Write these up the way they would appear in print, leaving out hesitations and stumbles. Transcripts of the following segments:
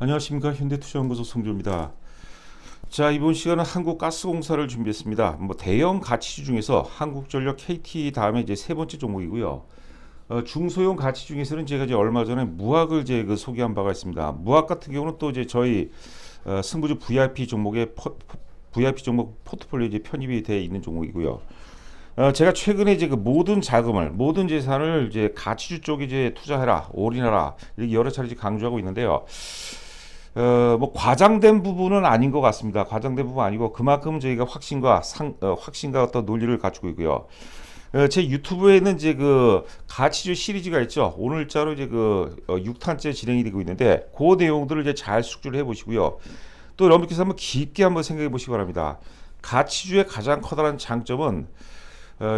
안녕하십니까. 현대투자연구소 송주입니다. 자, 이번 시간은 한국가스공사를 준비했습니다. 대형 가치주 중에서 한국전력 KT 다음에 이제 세 번째 종목이고요. 중소형 가치 중에서는 제가 이제 얼마 전에 무학을 이제 소개한 바가 있습니다. 무학 같은 경우는 또 이제 저희 승부주 VIP 종목의 VIP 종목 포트폴리오에 이제 편입이 되어 있는 종목이고요. 제가 최근에 이제 모든 자금을, 모든 재산을 이제 가치주 쪽에 이제 투자해라, 올인하라 이렇게 여러 차례 이제 강조하고 있는데요. 과장된 부분은 아닌 것 같습니다. 과장된 부분 아니고 그만큼 저희가 확신과 어떤 논리를 갖추고 있고요. 제 유튜브에는 이제 가치주 시리즈가 있죠. 오늘자로 이제 6탄째 진행이 되고 있는데 그 내용들을 이제 잘 숙지를 해보시고요. 또 여러분께서 한번 깊게 한번 생각해 보시기 바랍니다. 가치주의 가장 커다란 장점은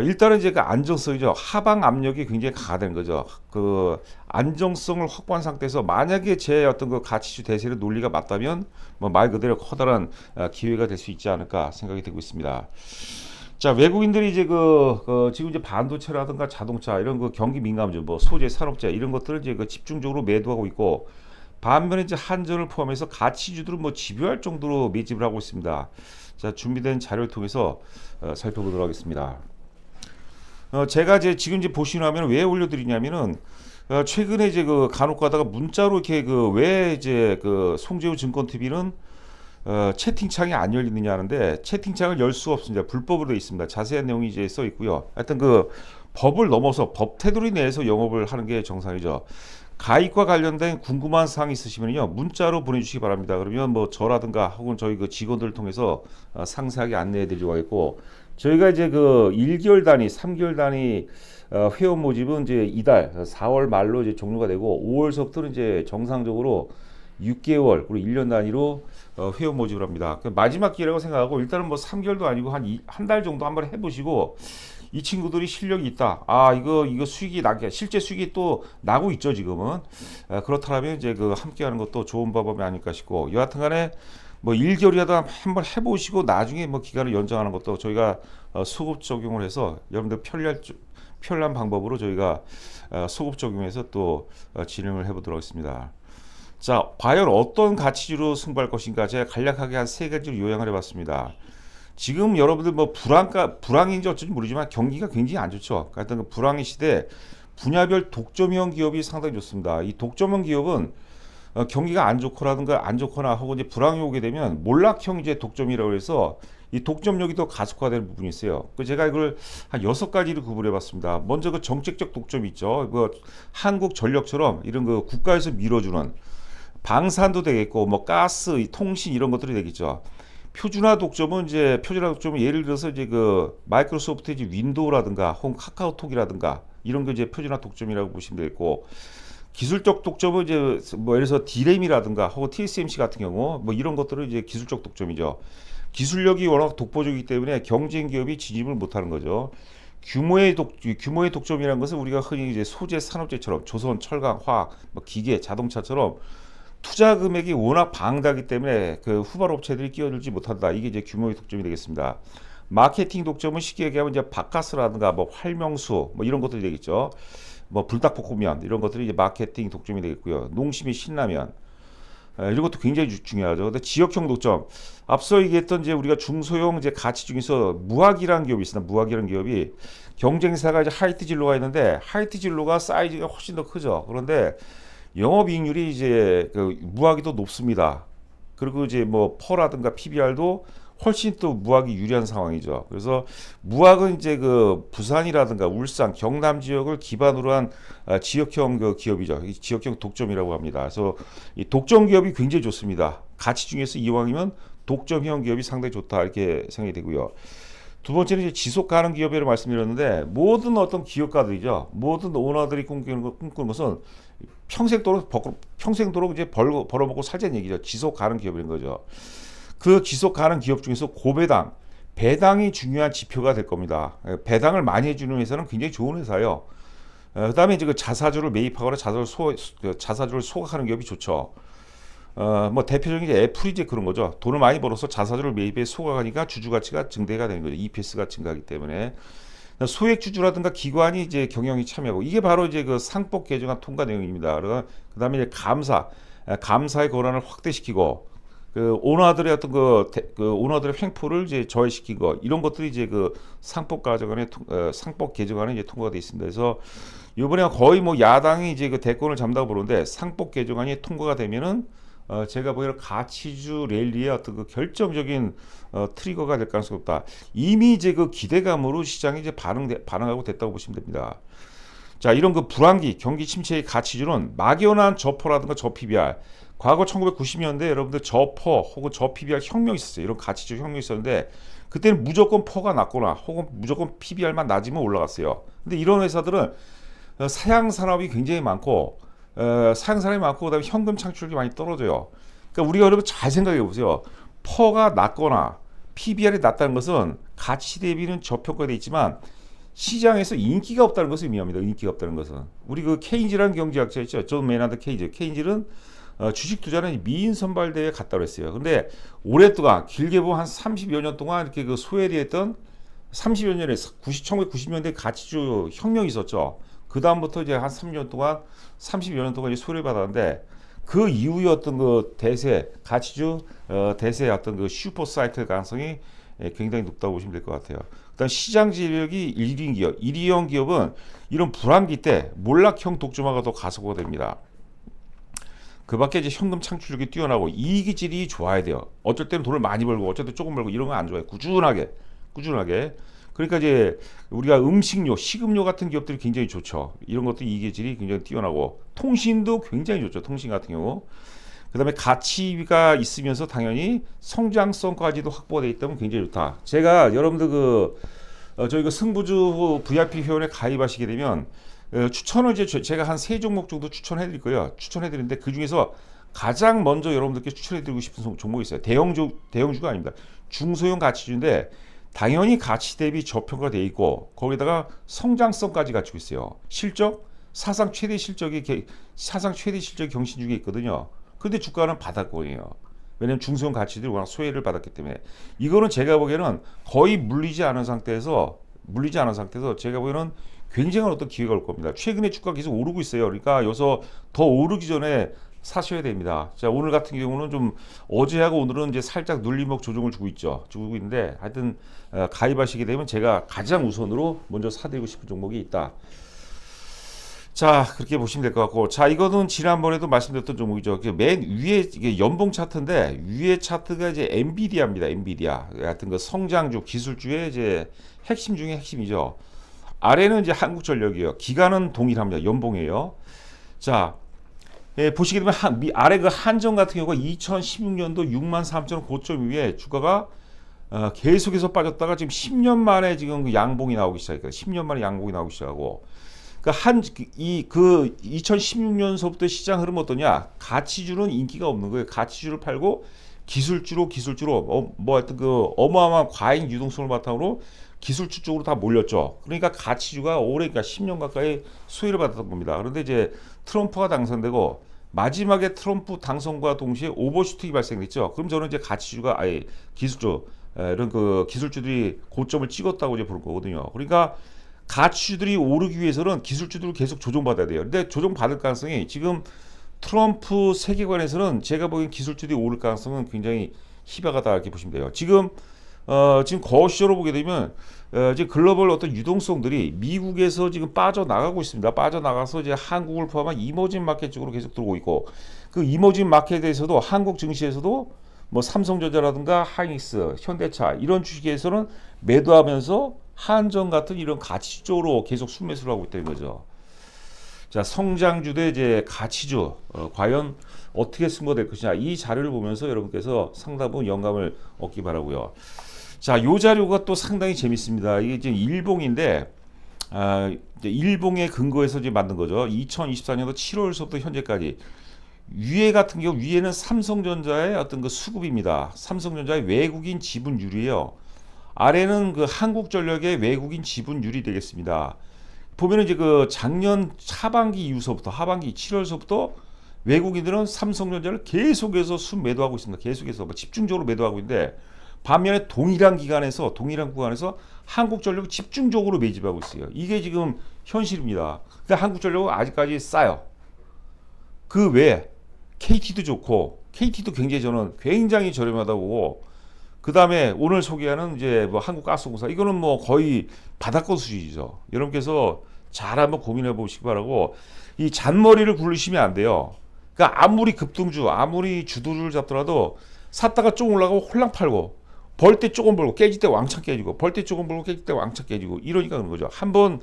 일단은 이제 안정성이죠. 하방 압력이 굉장히 강화되는 거죠. 안정성을 확보한 상태에서 만약에 제 어떤 가치주 대세의 논리가 맞다면 말 그대로 커다란 기회가 될 수 있지 않을까 생각이 되고 있습니다. 자, 외국인들이 이제 지금 이제 반도체라든가 자동차 이런 경기 민감주, 소재, 산업재 이런 것들을 이제 집중적으로 매도하고 있고, 반면에 이제 한전을 포함해서 가치주들은 집요할 정도로 매집을 하고 있습니다. 자, 준비된 자료를 통해서 살펴보도록 하겠습니다. 제가 이제 지금 이제 보시면 왜 올려드리냐면은 최근에 이제 간혹 가다가 문자로 이렇게 왜 이제 송재우 증권TV는 채팅창이 안 열리느냐 하는데, 채팅창을 열 수가 없습니다. 불법으로 되어 있습니다. 자세한 내용이 이제 써 있고요. 하여튼 법을 넘어서 법 테두리 내에서 영업을 하는 게 정상이죠. 가입과 관련된 궁금한 사항 있으시면요 문자로 보내주시기 바랍니다. 그러면 저라든가 혹은 저희 직원들을 통해서 상세하게 안내해 드리려고 하겠고, 저희가 이제 1개월 단위, 3개월 단위 회원 모집은 이제 이달 4월 말로 이제 종료가 되고, 5월서부터는 이제 정상적으로 6개월 그리고 1년 단위로 회원 모집을 합니다. 마지막 기회라고 생각하고, 일단은 3개월도 아니고 한 달 정도 한번 해보시고, 이 친구들이 실력이 있다. 이거 수익이 실제 수익이 또 나고 있죠, 지금은. 그렇다면 이제 함께하는 것도 좋은 방법이 아닐까 싶고, 여하튼간에 1개월이라도 한번 해보시고 나중에 기간을 연장하는 것도 저희가 소급 적용을 해서 여러분들 편리한 방법으로 저희가 소급 적용해서 또 진행을 해보도록 하겠습니다. 자, 과연 어떤 가치주로 승부할 것인가, 제가 간략하게 한 세 가지로 요약을 해봤습니다. 지금 여러분들 불황인지 어쩐지 모르지만 경기가 굉장히 안 좋죠. 하여튼 불황의 시대, 분야별 독점형 기업이 상당히 좋습니다. 이 독점형 기업은 경기가 안 좋거나 혹은 이제 불황이 오게 되면 몰락형 이제 독점이라고 해서 이 독점력이 더 가속화되는 부분이 있어요. 제가 이걸 한 6가지로 구분해 봤습니다. 먼저 정책적 독점이 있죠. 한국전력처럼 이런 국가에서 밀어주는 방산도 되겠고, 가스, 통신 이런 것들이 되겠죠. 표준화 독점은 예를 들어서 이제 마이크로소프트 이제 윈도우라든가 혹은 카카오톡이라든가 이런 게 이제 표준화 독점이라고 보시면 되겠고, 기술적 독점은 이제 예를 들어서 D램이라든가 혹은 TSMC 같은 경우 이런 것들은 이제 기술적 독점이죠. 기술력이 워낙 독보적이기 때문에 경쟁 기업이 진입을 못하는 거죠. 규모의 독점이라는 것은 우리가 흔히 이제 소재 산업재처럼 조선, 철강, 화학, 기계, 자동차처럼 투자 금액이 워낙 방대하기 때문에 후발 업체들이 끼어들지 못한다. 이게 이제 규모의 독점이 되겠습니다. 마케팅 독점은 쉽게 얘기하면 이제 바카스라든가 활명수 이런 것들이 되겠죠. 불닭볶음면 이런 것들이 이제 마케팅 독점이 되겠고요. 농심의 신라면 이런 것도 굉장히 중요하죠. 근데 지역형 독점, 앞서 얘기했던 이제 우리가 중소형 이제 가치 중에서 무학이라는 기업이 있습니다. 무학이라는 기업이 경쟁사가 이제 하이트진로가 있는데, 하이트진로가 사이즈가 훨씬 더 크죠. 그런데 영업이익률이 이제 무학이 더 높습니다. 그리고 이제 퍼라든가 PBR도 훨씬 또 무학이 유리한 상황이죠. 그래서 무학은 이제 부산이라든가 울산, 경남 지역을 기반으로 한 지역형 기업이죠. 이 지역형 독점이라고 합니다. 그래서 이 독점 기업이 굉장히 좋습니다. 가치 중에서 이왕이면 독점형 기업이 상당히 좋다 이렇게 생각이 되고요. 두 번째는 이제 지속 가능 기업이라고 말씀드렸는데, 모든 어떤 기업가들이죠. 모든 오너들이 꿈꾸는 것은 평생도록 이제 벌어먹고 살자는 얘기죠. 지속 가능 기업인 거죠. 그 지속 가능 기업 중에서 배당이 중요한 지표가 될 겁니다. 배당을 많이 해주는 회사는 굉장히 좋은 회사예요. 그다음에 이제 자사주를 매입하거나 자사주를 소각하는 기업이 좋죠. 대표적인 게 애플이 이제 그런 거죠. 돈을 많이 벌어서 자사주를 매입해 소각하니까 주주 가치가 증대가 되는 거죠. EPS가 증가하기 때문에. 소액 주주라든가 기관이 이제 경영이 참여하고, 이게 바로 이제 상법 개정안 통과 내용입니다. 그다음에 이제 감사, 감사의 권한을 확대시키고 그 오너들의 어떤 그 오너들의 횡포를 이제 저해시킨 거 이런 것들이 이제 그 상법 가져간에 상법 개정안에 이제 통과가 돼 있습니다. 그래서 이번에 거의 뭐 야당이 이제 그 대권을 잡는다고 보는데 상법 개정안이 통과가 되면은 제가 보기에는 가치주 랠리의 어떤 그 결정적인 트리거가 될 가능성이 없다. 이미 이제 그 기대감으로 시장이 이제 반응하고 됐다고 보시면 됩니다. 자, 이런 그 불황기, 경기 침체의 가치주는 막연한 저퍼라든가 저PBR, 과거 1990년대 여러분들 저퍼 혹은 저PBR 혁명이 있었어요. 이런 가치주 혁명이 있었는데 그때는 무조건 퍼가 낮거나 혹은 무조건 PBR만 낮으면 올라갔어요. 근데 이런 회사들은 사양 산업이 굉장히 많고 사양 산업이 많고 그다음에 현금 창출력이 많이 떨어져요. 그러니까 우리가 여러분 잘 생각해 보세요. 퍼가 낮거나 PBR이 낮다는 것은 가치 대비는 저평가되어 있지만 시장에서 인기가 없다는 것을 의미합니다. 인기가 없다는 것은 우리 그 케인즈라는 경제학자 있죠. 존 메나드 케인즈. 케인즈는 주식 투자는 미인 선발대회에 갔다고 했어요. 근데 오랫동안 길게 보면 한 30여 년 동안 이렇게 그 소외되었던 30여 년에 1990년대 가치주 혁명이 있었죠. 그 다음부터 이제 한 30년 동안 30여 년 동안 소외를 받았는데 그 이후에 어떤 그 대세 가치주 대세 어떤 그 슈퍼 사이클 가능성이 굉장히 높다고 보시면 될 것 같아요. 일단 시장 지배력이 1위 기업, 1위형 기업은 이런 불황기 때 몰락형 독점화가 더 가속화가 됩니다. 그 밖에 이제 현금 창출력이 뛰어나고 이익 질이 좋아야 돼요. 어쩔 때는 돈을 많이 벌고 어쩔 때 조금 벌고 이런 거 안 좋아요. 꾸준하게. 그러니까 이제 우리가 음식료, 식음료 같은 기업들이 굉장히 좋죠. 이런 것도 이익의 질이 굉장히 뛰어나고 통신도 굉장히 좋죠. 통신 같은 경우. 그다음에 가치가 있으면서 당연히 성장성까지도 확보가 되어 있다면 굉장히 좋다. 제가 여러분들 저희 그 승부주 VIP 회원에 가입하시게 되면 추천을 이제 제가 한 세 종목 정도 추천해 드릴 거예요. 추천해 드리는데 그 중에서 가장 먼저 여러분들께 추천해 드리고 싶은 종목이 있어요. 대형주가 아닙니다. 중소형 가치주인데 당연히 가치 대비 저평가되어 있고 거기다가 성장성까지 갖추고 있어요. 실적 사상 최대 실적이 경신 중에 있거든요. 근데 주가는 바닥권이에요. 왜냐면 중소형 가치들이 워낙 소외를 받았기 때문에 이거는 제가 보기에는 거의 물리지 않은 상태에서 제가 보기에는 굉장한 어떤 기회가 올 겁니다. 최근에 주가 계속 오르고 있어요. 그러니까 여기서 더 오르기 전에 사셔야 됩니다. 자, 오늘 같은 경우는 좀 어제하고 오늘은 이제 살짝 눌림목 조정을 주고 있는데 하여튼 가입하시게 되면 제가 가장 우선으로 먼저 사드리고 싶은 종목이 있다. 자, 그렇게 보시면 될 것 같고, 자, 이거는 지난번에도 말씀드렸던 종목이죠. 맨 위에 이게 연봉 차트인데 위에 차트가 이제 엔비디아입니다. 엔비디아 같은 그 성장주, 기술주의 이제 핵심 중에 핵심이죠. 아래는 이제 한국전력이에요. 기간은 동일합니다. 연봉이에요. 자, 보시게 되면 아래 그 한전 같은 경우가 2016년도 63,000원 고점 이후에 주가가 계속해서 빠졌다가 지금 10년 만에 지금 그 양봉이 나오기 시작했어요. 10년 만에 양봉이 나오기 시작하고. 그 2016년서부터 시장 흐름 어떠냐? 가치주는 인기가 없는 거예요. 가치주를 팔고 기술주로 뭐 하여튼 그 어마어마한 과잉 유동성을 바탕으로 기술주 쪽으로 다 몰렸죠. 그러니까 가치주가 그러니까 10년 가까이 수혜를 받았던 겁니다. 그런데 이제 트럼프가 당선되고 마지막에 트럼프 당선과 동시에 오버슈팅이 발생됐죠. 그럼 저는 이제 가치주가 아예 이런 그 기술주들이 고점을 찍었다고 이제 보는 거거든요. 그러니까 가치주들이 오르기 위해서는 기술주들을 계속 조정받아야 돼요. 근데 조정받을 가능성이 지금 트럼프 세계관에서는 제가 보기엔 기술주들이 오를 가능성은 굉장히 희박하다 이렇게 보시면 돼요. 지금 거시적으로 보게 되면 이제 글로벌 어떤 유동성들이 미국에서 지금 빠져나가고 있습니다. 빠져나가서 이제 한국을 포함한 이머징 마켓 쪽으로 계속 들어오고 있고 그 이머징 마켓에서도 한국 증시에서도 뭐 삼성전자라든가 하이닉스, 현대차 이런 주식에서는 매도하면서 한전 같은 이런 가치 쪽으로 계속 순매수를 하고 있다는 거죠. 자, 성장주 대 이제 가치주 과연 어떻게 승부될 것이냐 이 자료를 보면서 여러분께서 상당히 영감을 얻기 바라고요. 자, 요 자료가 또 상당히 재밌습니다. 이게 지금 일봉인데 이제 일봉에 근거해서 이제 만든 거죠. 2024년도 7월서부터 현재까지 위에 같은 경우 위에는 삼성전자의 어떤 그 수급입니다. 삼성전자의 외국인 지분율이에요. 아래는 그 한국전력의 외국인 지분율이 되겠습니다. 보면은 이제 그 작년 하반기 이후서부터 하반기 7월서부터 외국인들은 삼성전자를 계속해서 순매도하고 있습니다. 계속해서 뭐 집중적으로 매도하고 있는데 반면에 동일한 구간에서 한국전력을 집중적으로 매집하고 있어요. 이게 지금 현실입니다. 근데 한국전력은 아직까지 싸요. 그 외에 KT도 좋고 KT도 굉장히 저는 굉장히 저렴하다고 보고 그 다음에 오늘 소개하는 이제 뭐 한국가스공사 이거는 뭐 거의 바닥권 수준이죠. 여러분께서 잘 한번 고민해 보시기 바라고 이 잔머리를 굴리시면 안 돼요. 그러니까 아무리 급등주 아무리 주도주를 잡더라도 샀다가 조금 올라가고 홀랑 팔고 벌 때 조금 벌고 깨질 때 왕창 깨지고 벌 때 조금 벌고 깨질 때 왕창 깨지고 이러니까 그런 거죠. 한번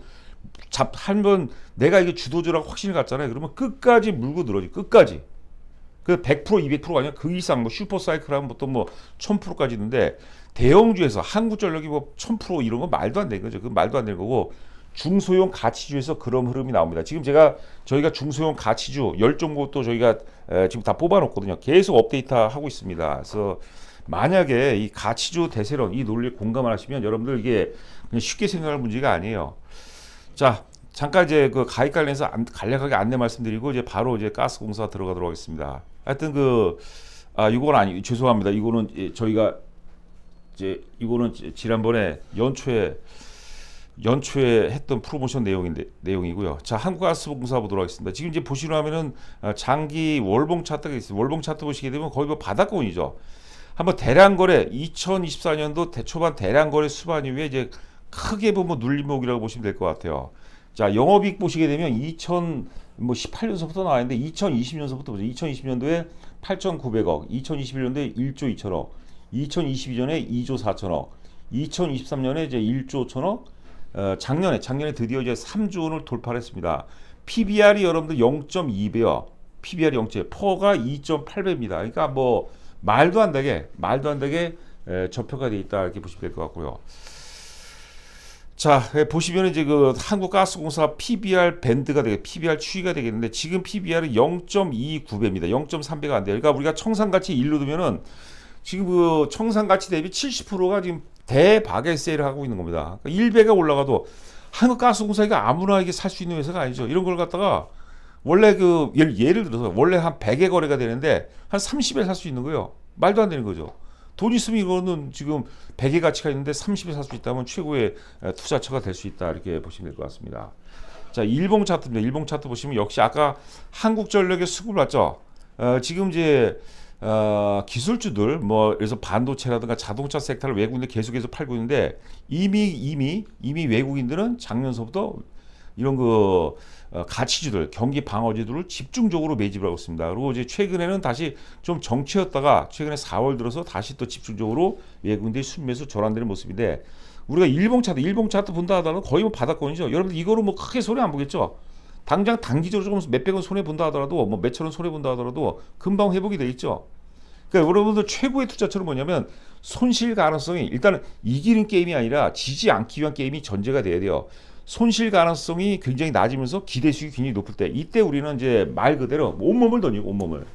내가 이게 주도주라고 확신을 갖잖아요. 그러면 끝까지 물고 늘어지 끝까지. 그 100% 200%가 아니라 그 이상 뭐 슈퍼 사이클 하면 보통 뭐 1000%까지 있는데 대형주에서 한국전력이 뭐 1000% 이런 건 말도 안 되는 거죠. 그 말도 안 되는 거고 중소형 가치주에서 그런 흐름이 나옵니다. 지금 저희가 중소형 가치주 10종목 또 저희가 지금 다 뽑아놓거든요. 계속 업데이트 하고 있습니다. 그래서 만약에 이 가치주 대세론 이 논리에 공감을 하시면 여러분들 이게 그냥 쉽게 생각할 문제가 아니에요. 자, 잠깐 이제 그 가입 관련해서 간략하게 안내 말씀드리고 이제 바로 이제 가스공사 들어가도록 하겠습니다. 하여튼 이건 아니 죄송합니다. 이거는 저희가 이거는 지난번에 연초에 했던 프로모션 내용이고요. 자, 한국가스공사 보도록 하겠습니다. 지금 이제 보시면은 장기 월봉 차트가 있습니다. 월봉 차트 보시게 되면 거의 뭐 바닥권이죠. 한번 대량 거래 2024년도 초반 대량 거래 수반 이후에 이제 크게 보면 눌림목이라고 보시면 될 것 같아요. 자, 영업이익 보시게 되면 2018년서부터 나왔는데 2020년서부터 보죠. 2020년도에 8,900억, 2021년도에 1조 2천억, 2022년에 2조 4천억, 2023년에 이제 1조 1천억, 작년에 드디어 이제 3조 원을 돌파했습니다. PBR이 여러분들 0.2배요. PBR이 0.2, 퍼가 2.8배입니다. 그러니까 뭐 말도 안 되게 저평가 되어 있다 이렇게 보시면 될 것 같고요. 자, 보시면 이제 그 한국가스공사 PBR 밴드가 PBR 추이가 되겠는데 지금 PBR은 0.29배입니다. 0.3배가 안 돼요. 그러니까 우리가 청산가치 1로 두면은 지금 그 청산가치 대비 70%가 지금 대박의 세일을 하고 있는 겁니다. 그러니까 1배가 올라가도 한국가스공사가 아무나 이게 살 수 있는 회사가 아니죠. 이런 걸 갖다가 원래 그 예를 들어서 원래 한 100에 거래가 되는데 한 30에 살 수 있는 거예요. 말도 안 되는 거죠. 돈 있으면 이거는 지금 100의 가치가 있는데 30에 살 수 있다면 최고의 투자처가 될 수 있다 이렇게 보시면 될 것 같습니다. 자, 일봉 차트입니다. 일봉 차트 보시면 역시 아까 한국전력의 수급을 봤죠. 지금 이제 기술주들 뭐 그래서 반도체라든가 자동차 섹터를 외국인들 계속해서 팔고 있는데 이미 외국인들은 작년서부터 이런 가치주들, 경기 방어주들을 집중적으로 매집을 하고 있습니다. 그리고 이제 최근에는 다시 좀 정체였다가 최근에 4월 들어서 다시 또 집중적으로 외국인들이 순매수 전환되는 모습인데 우리가 일봉 차트 본다 하더라도 거의 뭐 바닥권이죠. 여러분들 이거로 뭐 크게 손해 안 보겠죠? 당장 단기적으로 조금 몇백원 손해 본다 하더라도 뭐 몇천원 손해 본다 하더라도 금방 회복이 되겠죠. 그러니까 여러분들 최고의 투자처는 뭐냐면 손실 가능성이 일단은 이기는 게임이 아니라 지지 않기 위한 게임이 전제가 돼야 돼요. 손실 가능성이 굉장히 낮으면서 기대 수익이 굉장히 높을 때 이때 우리는 이제 말 그대로 온몸을 던지고 온몸을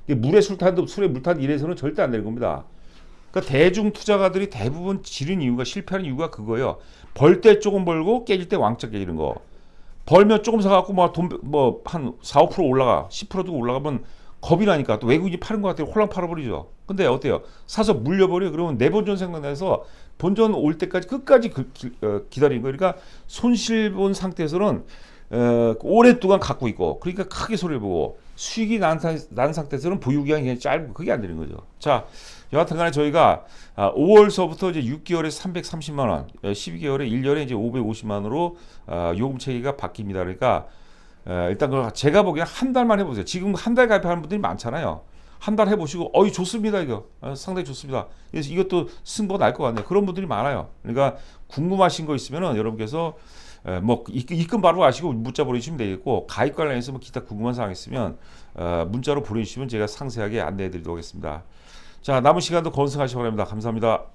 물에 술에 물탄 이래서는 절대 안 되는 겁니다. 그러니까 대중 투자가들이 대부분 지른 이유가 실패하는 이유가 그거예요. 벌 때 조금 벌고 깨질 때 왕창 깨지는 거. 벌면 조금 사갖고 한 4, 5% 올라가 10% 두고 올라가면 겁이 나니까 또 외국인이 파는 것 같아요. 홀랑 팔아버리죠. 근데 어때요? 사서 물려버려. 그러면 내 본전 생각나서 본전 올 때까지 끝까지 기다리는 거예요. 그러니까 손실 본 상태에서는 오랫동안 갖고 있고 그러니까 크게 손해를 보고 수익이 난 상태에서는 보유기간이 그냥 짧고 그게 안 되는 거죠. 자, 여하튼 간에 저희가 5월서부터 이제 6개월에 330만 원, 12개월에 1년에 이제 550만 원으로 요금 체계가 바뀝니다. 그러니까 일단 제가 보기엔 한 달만 해보세요. 지금 한 달 가입하는 분들이 많잖아요. 한 달 해보시고 좋습니다 이거 상당히 좋습니다. 그래서 이것도 승부가 날 것 같네요. 그런 분들이 많아요. 그러니까 궁금하신 거 있으면은 여러분께서 뭐 입금 바로 아시고 문자 보내주시면 되겠고 가입 관련해서 뭐 기타 궁금한 사항 있으면 문자로 보내주시면 제가 상세하게 안내해 드리도록 하겠습니다. 자, 남은 시간도 건승하시기 바랍니다. 감사합니다.